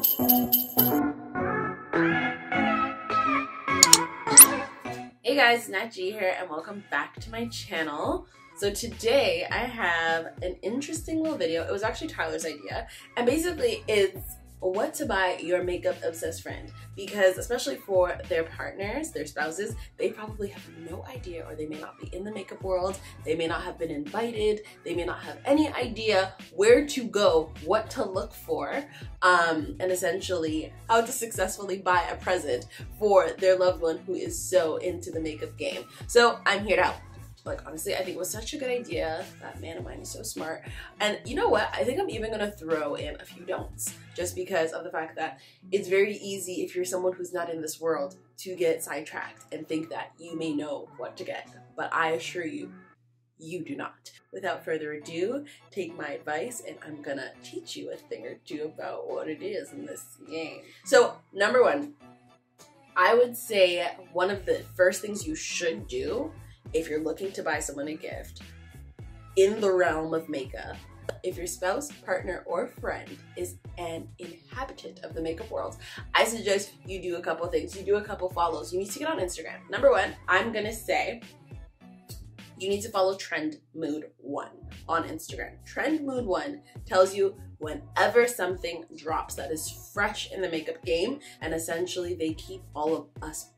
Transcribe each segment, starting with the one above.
Hey guys, Nat G here and welcome back to my channel. So today I have an interesting little video. It was actually Tyler's idea, and basically it's what to buy your makeup obsessed friend, because especially for their partners, their spouses, they probably have no idea, or they may not be in the makeup world, they may not have been invited, they may not have any idea where to go, what to look for, and essentially how to successfully buy a present for their loved one who is so into the makeup game. So I'm here to help. Like, honestly, I think it was such a good idea. That man of mine is so smart. And you know what? I think I'm even gonna throw in a few don'ts, just because of the fact that it's very easy, if you're someone who's not in this world, to get sidetracked and think that you may know what to get. But I assure you, you do not. Without further ado, take my advice and I'm gonna teach you a thing or two about what it is in this game. So, number one, I would say one of the first things you should do if you're looking to buy someone a gift in the realm of makeup, if your spouse, partner, or friend is an inhabitant of the makeup world, I suggest you do a couple things. You do a couple follows. You need to get on Instagram. Number one, I'm gonna say you need to follow Trend Mood 1 on Instagram. Trend Mood 1 tells you whenever something drops that is fresh in the makeup game, and essentially they keep all of us,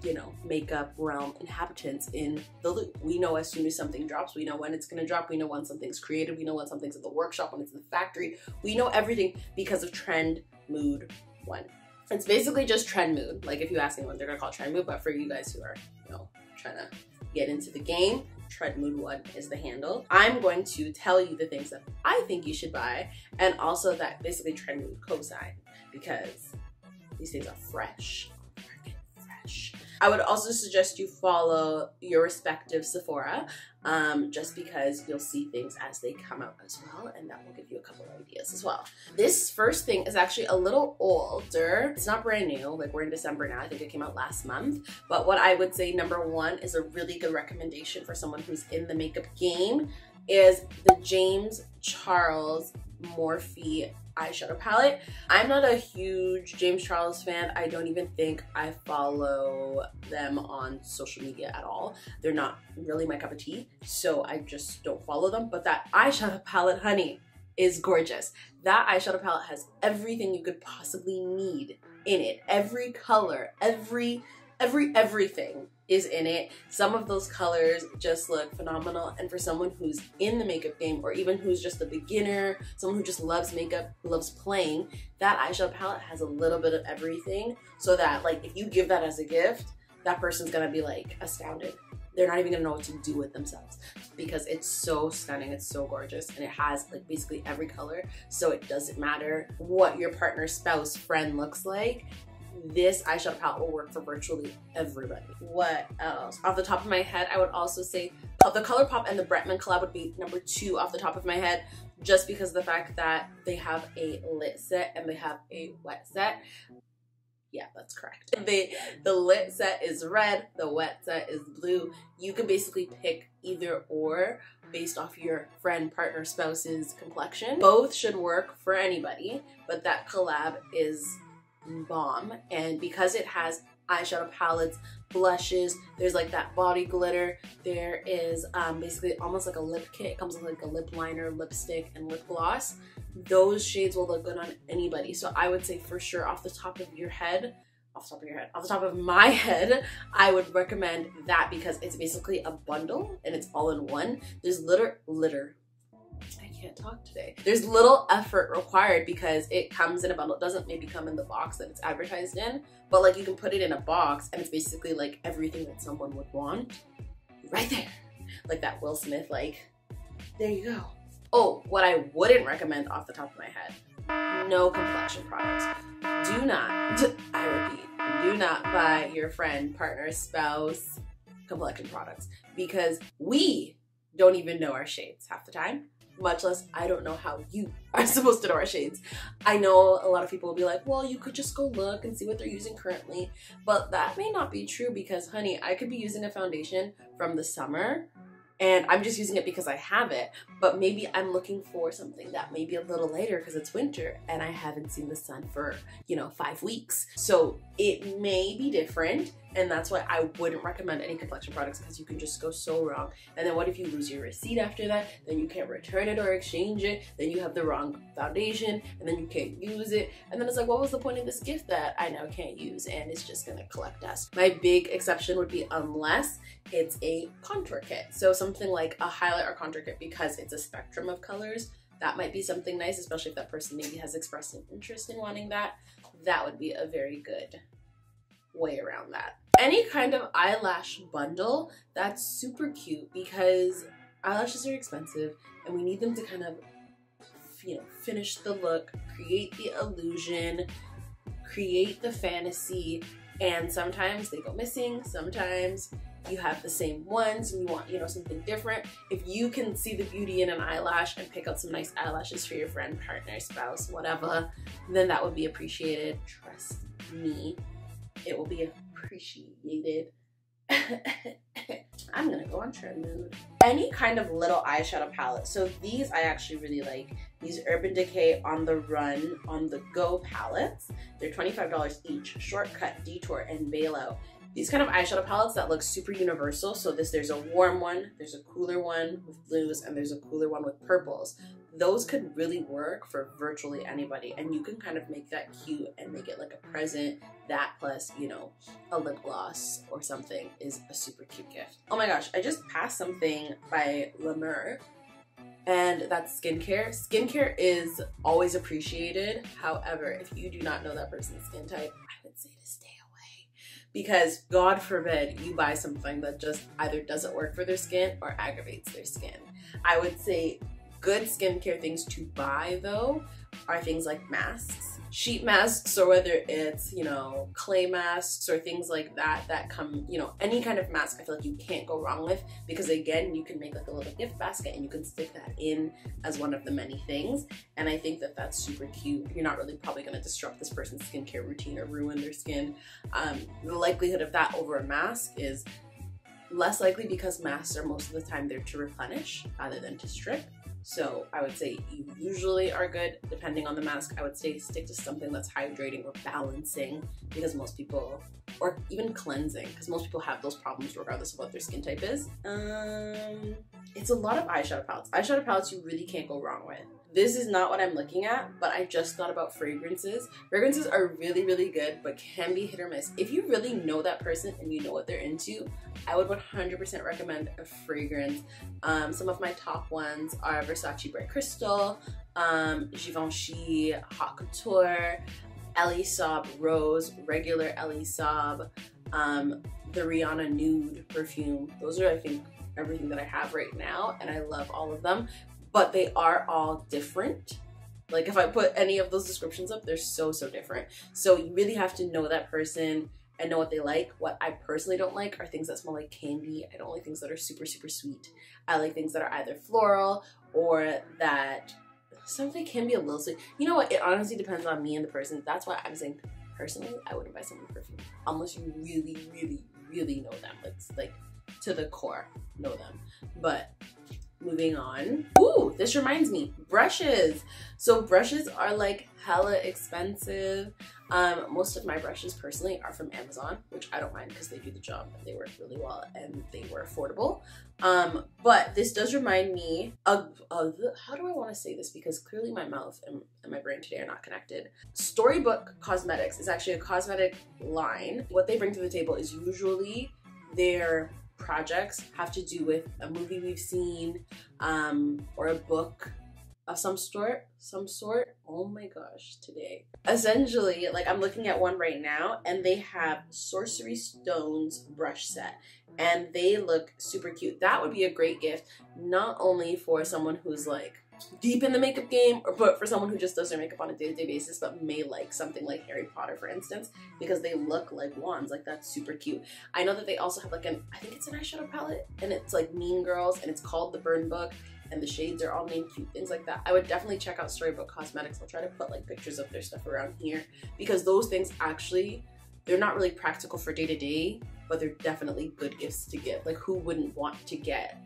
you know, makeup realm inhabitants in the loop. We know as soon as something drops, we know when it's gonna drop, we know when something's created, we know when something's in the workshop, when it's in the factory. We know everything because of Trend Mood 1. It's basically just trend mood. Like, if you ask anyone, they're gonna call it trend mood, but for you guys who are, you know, trying to get into the game, Trend Mood 1 is the handle. I'm going to tell you the things that I think you should buy, and also that basically Trend Mood cosign, because these things are fresh. I would also suggest you follow your respective Sephora, just because you'll see things as they come out as well, and that will give you a couple of ideas as well. This first thing is actually a little older. It's not brand new, like we're in December now. I think it came out last month. But what I would say, number one, is a really good recommendation for someone who's in the makeup game is the James Charles Morphe eyeshadow palette. I'm not a huge James Charles fan. I don't even think I follow them on social media at all. They're not really my cup of tea, so I just don't follow them. But that eyeshadow palette, honey, is gorgeous. That eyeshadow palette has everything you could possibly need in it. Every color, everything is in it. Some of those colors just look phenomenal, and for someone who's in the makeup game, or even who's just a beginner, someone who just loves makeup, who loves playing, that eyeshadow palette has a little bit of everything, so that, like, if you give that as a gift, that person's gonna be like astounded. They're not even gonna know what to do with themselves, because it's so stunning, it's so gorgeous, and it has like basically every color, so it doesn't matter what your partner, spouse, friend looks like. This eyeshadow palette will work for virtually everybody. What else? Off the top of my head, I would also say the ColourPop and the Bretman collab would be number 2 off the top of my head, just because of the fact that they have a lit set and they have a wet set. Yeah, that's correct. The lit set is red, the wet set is blue. You can basically pick either or based off your friend, partner, spouse's complexion. Both should work for anybody, but that collab is bomb. And because it has eyeshadow palettes, blushes, there's like that body glitter, there is basically almost like a lip kit. It comes with like a lip liner, lipstick, and lip gloss. Those shades will look good on anybody. So I would say for sure, off the top of my head, I would recommend that, because it's basically a bundle and it's all in one. There's I can't talk today. There's little effort required because it comes in a bundle. It doesn't maybe come in the box that it's advertised in, but like you can put it in a box and it's basically like everything that someone would want right there. Like that Will Smith, like, there you go. Oh, what I wouldn't recommend off the top of my head, no complexion products. Do not, I repeat, do not buy your friend, partner, spouse complexion products, because we don't even know our shades half the time. Much less, I don't know how you are supposed to know our shades. I know a lot of people will be like, well, you could just go look and see what they're using currently, but that may not be true, because honey, I could be using a foundation from the summer and I'm just using it because I have it, but maybe I'm looking for something that may be a little lighter because it's winter and I haven't seen the sun for, you know, 5 weeks. So it may be different, and that's why I wouldn't recommend any complexion products, because you can just go so wrong. And then what if you lose your receipt after that? Then you can't return it or exchange it, then you have the wrong foundation, and then you can't use it, and then it's like, what was the point of this gift that I now can't use, and it's just gonna collect dust. My big exception would be unless it's a contour kit. So something like a highlight or contour kit, because it's a spectrum of colors. That might be something nice, especially if that person maybe has expressed an interest in wanting that. That would be a very good way around that. Any kind of eyelash bundle, that's super cute, because eyelashes are expensive and we need them to kind of, you know, finish the look, create the illusion, create the fantasy, and sometimes they go missing, sometimes you have the same ones and you want, you know, something different. If you can see the beauty in an eyelash and pick out some nice eyelashes for your friend, partner, spouse, whatever, then that would be appreciated. Trust me, it will be appreciated. I'm gonna go on trend mood. Any kind of little eyeshadow palette. So these I actually really like. These Urban Decay On The Run, On The Go palettes. They're $25 each. Shortcut, Detour, and Bailout. These kind of eyeshadow palettes that look super universal. So there's a warm one, there's a cooler one with blues, and there's a cooler one with purples. Those could really work for virtually anybody, and you can kind of make that cute and make it like a present. That plus, you know, a lip gloss or something is a super cute gift. Oh my gosh, I just passed something by La Mer, and that's skincare. Skincare is always appreciated. However, if you do not know that person's skin type, I would say to stay away, because God forbid you buy something that just either doesn't work for their skin or aggravates their skin. I would say good skincare things to buy though are things like masks, sheet masks, or whether it's, you know, clay masks or things like that that come, you know, any kind of mask I feel like you can't go wrong with, because again, you can make like a little gift basket and you can stick that in as one of the many things. And I think that that's super cute. You're not really probably going to disrupt this person's skincare routine or ruin their skin. The likelihood of that over a mask is less likely, because masks are most of the time there to replenish rather than to strip. So I would say you usually are good. Depending on the mask, I would say stick to something that's hydrating or balancing, because most people, or even cleansing, because most people have those problems regardless of what their skin type is. It's a lot of eyeshadow palettes. Eyeshadow palettes you really can't go wrong with. This is not what I'm looking at, but I just thought about fragrances. Fragrances are really, really good, but can be hit or miss. If you really know that person and you know what they're into, I would 100% recommend a fragrance. Some of my top ones are Versace Bright Crystal, Givenchy Hot Couture, Elie Saab Rose, regular Elie Saab, the Rihanna Nude perfume. Those are, I think, everything that I have right now, and I love all of them. But they are all different. Like if I put any of those descriptions up, they're so different. So you really have to know that person and know what they like. What I personally don't like are things that smell like candy. I don't like things that are super sweet. I like things that are either floral or that something can be a little sweet. You know what? It honestly depends on me and the person. That's why I'm saying personally, I wouldn't buy someone perfume unless you really know them. It's like to the core know them. But moving on. Ooh, this reminds me, brushes. So brushes are like hella expensive. Most of my brushes personally are from Amazon, which I don't mind because they do the job and they work really well and they were affordable. But this does remind me of how do I want to say this, because clearly my mouth and my brain today are not connected. Storybook Cosmetics is actually a cosmetic line. What they bring to the table is usually their projects have to do with a movie we've seen, or a book of some sort. Oh my gosh, today. Essentially, like I'm looking at one right now and they have Sorcery Stones brush set and they look super cute. That would be a great gift, not only for someone who's like deep in the makeup game, but for someone who just does their makeup on a day-to-day basis but may like something like Harry Potter, for instance, because they look like wands. Like that's super cute. I know that they also have like I think it's an eyeshadow palette and it's like Mean Girls and it's called the Burn Book and the shades are all named cute, things like that. I would definitely check out Storybook Cosmetics. I'll try to put like pictures of their stuff around here, because those things actually, they're not really practical for day-to-day, but they're definitely good gifts to give. Like who wouldn't want to get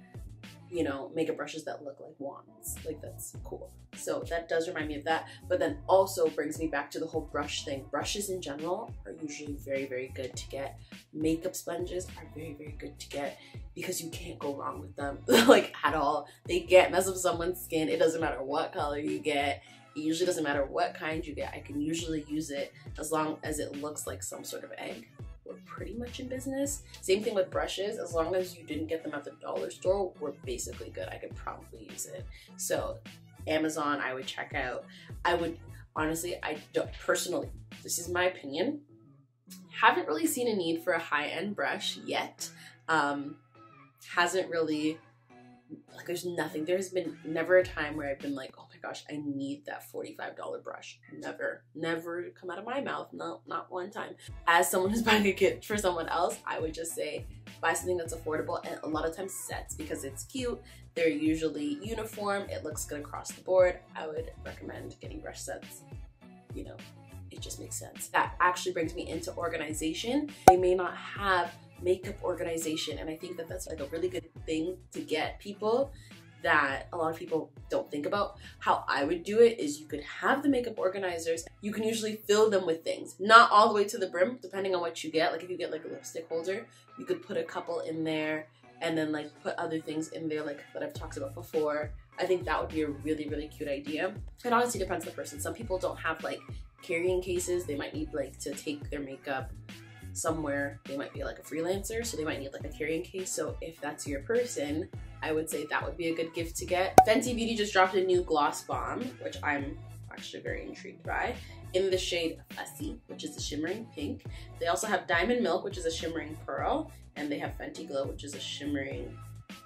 you know, makeup brushes that look like wands. Like, that's cool. So that does remind me of that, but then also brings me back to the whole brush thing. Brushes in general are usually very, very good to get. Makeup sponges are very, very good to get because you can't go wrong with them, like, at all. They can't mess up someone's skin. It doesn't matter what color you get. It usually doesn't matter what kind you get. I can usually use it as long as it looks like some sort of egg. We're pretty much in business. Same thing with brushes. As long as you didn't get them at the dollar store, we're basically good. I could probably use it. So Amazon, I would check out. I would, honestly, I don't, personally, this is my opinion, haven't really seen a need for a high-end brush yet. Hasn't really, like, there's nothing. There's been never a time where I've been like, oh my gosh, I need that $45 brush. Never come out of my mouth. No, not one time. As someone who's buying a kit for someone else, I would just say buy something that's affordable, and a lot of times sets, because it's cute. They're usually uniform. It looks good across the board. I would recommend getting brush sets. You know, it just makes sense. That actually brings me into organization. They may not have makeup organization, and I think that that's like a really good thing to get people that a lot of people don't think about. How I would do it is you could have the makeup organizers. You can usually fill them with things, not all the way to the brim, depending on what you get. Like if you get like a lipstick holder, you could put a couple in there and then like put other things in there like that I've talked about before. I think that would be a really, really cute idea. It honestly depends on the person. Some people don't have like carrying cases. They might need like to take their makeup somewhere. They might be like a freelancer, so they might need like a carrying case. So if that's your person, I would say that would be a good gift to get. Fenty Beauty just dropped a new gloss bomb, which I'm actually very intrigued by, in the shade Fussy, which is a shimmering pink. They also have Diamond Milk, which is a shimmering pearl, and they have Fenty Glow, which is a shimmering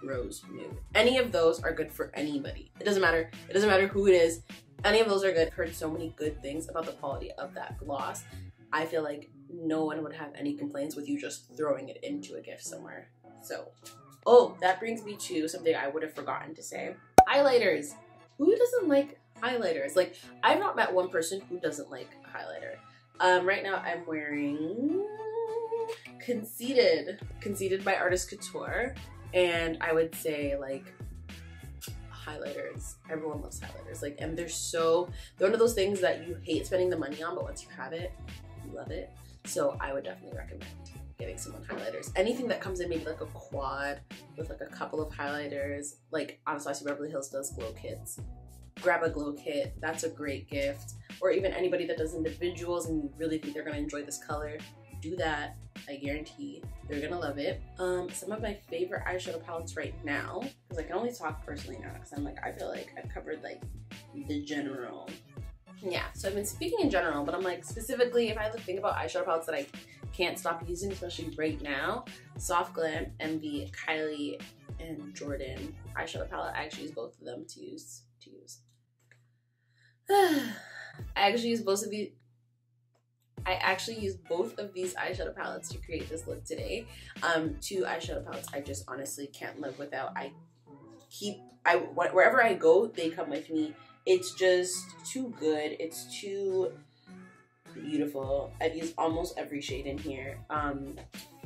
rose nude. Any of those are good for anybody. It doesn't matter. It doesn't matter who it is. Any of those are good. I've heard so many good things about the quality of that gloss. I feel like no one would have any complaints with you just throwing it into a gift somewhere. So, oh, that brings me to something I would have forgotten to say. Highlighters. Who doesn't like highlighters? Like, I've not met one person who doesn't like a highlighter. Right now I'm wearing Conceited by Artist Couture, and I would say like highlighters. Everyone loves highlighters. Like, and they're one of those things that you hate spending the money on, but once you have it, you love it. So I would definitely recommend getting someone highlighters. Anything that comes in maybe like a quad with like a couple of highlighters, like Anastasia Beverly Hills does glow kits. Grab a glow kit, that's a great gift. Or even anybody that does individuals and you really think they're gonna enjoy this color, do that. I guarantee they're gonna love it. Some of my favorite eyeshadow palettes right now, because I can only talk personally now, because I'm like, I feel like I've covered like the general. Yeah, so I've been speaking in general, but I'm like, specifically, if I think about eyeshadow palettes that I can't stop using, especially right now, Soft Glam and the Kylie and Jordan eyeshadow palette. I actually use both of them to use. I actually use both of these eyeshadow palettes to create this look today. Two eyeshadow palettes I just honestly can't live without. Wherever I go, they come with me. It's just too good. It's too beautiful. I've used almost every shade in here. And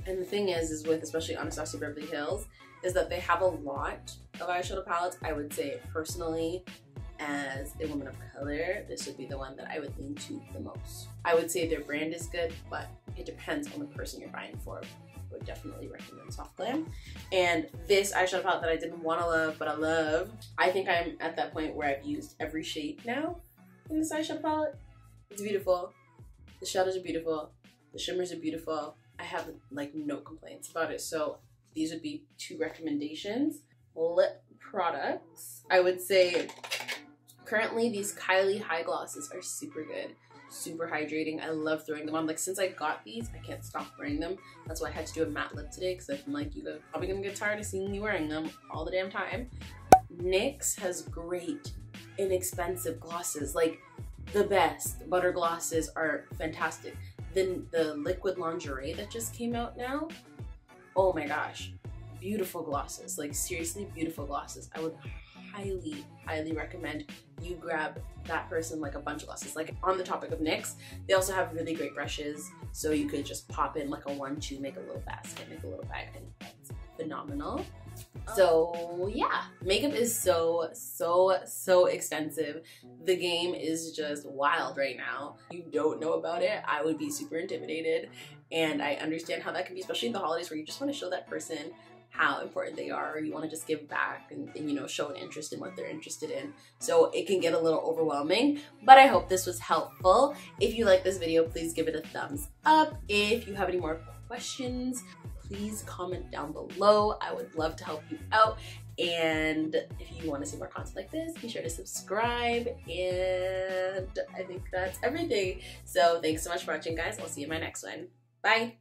the thing is with especially Anastasia Beverly Hills, is that they have a lot of eyeshadow palettes. I would say personally, as a woman of color, this would be the one that I would lean to the most. I would say their brand is good, but it depends on the person you're buying for. I would definitely recommend Soft Glam. And this eyeshadow palette that I didn't want to love, but I love, I think I'm at that point where I've used every shade now in this eyeshadow palette. It's beautiful. The shadows are beautiful. The shimmers are beautiful. I have like no complaints about it. So these would be two recommendations. Lip products. I would say currently these Kylie high glosses are super good. Super hydrating. I love throwing them on. Like, since I got these, I can't stop wearing them. That's why I had to do a matte lip today, because I'm like, you guys are probably gonna get tired of seeing me wearing them all the damn time. NYX has great, inexpensive glosses, like the best. Butter glosses are fantastic. Then the liquid lingerie that just came out now, oh my gosh, beautiful glosses. Like, seriously, beautiful glosses. I would highly recommend you grab that person like a bunch of glosses. Like, on the topic of NYX, they also have really great brushes, so you could just pop in like a 1-2, make a little basket, make a little bag, and that's phenomenal. So yeah, makeup is so extensive. The game is just wild right now. If you don't know about it, I would be super intimidated, and I understand how that can be, especially in the holidays where you just want to show that person how important they are, or you want to just give back and you know, show an interest in what they're interested in. So it can get a little overwhelming, but I hope this was helpful. If you like this video, please give it a thumbs up. If you have any more questions, please comment down below. I would love to help you out. And if you want to see more content like this, be sure to subscribe. And I think that's everything. So thanks so much for watching, guys. I'll see you in my next one. Bye.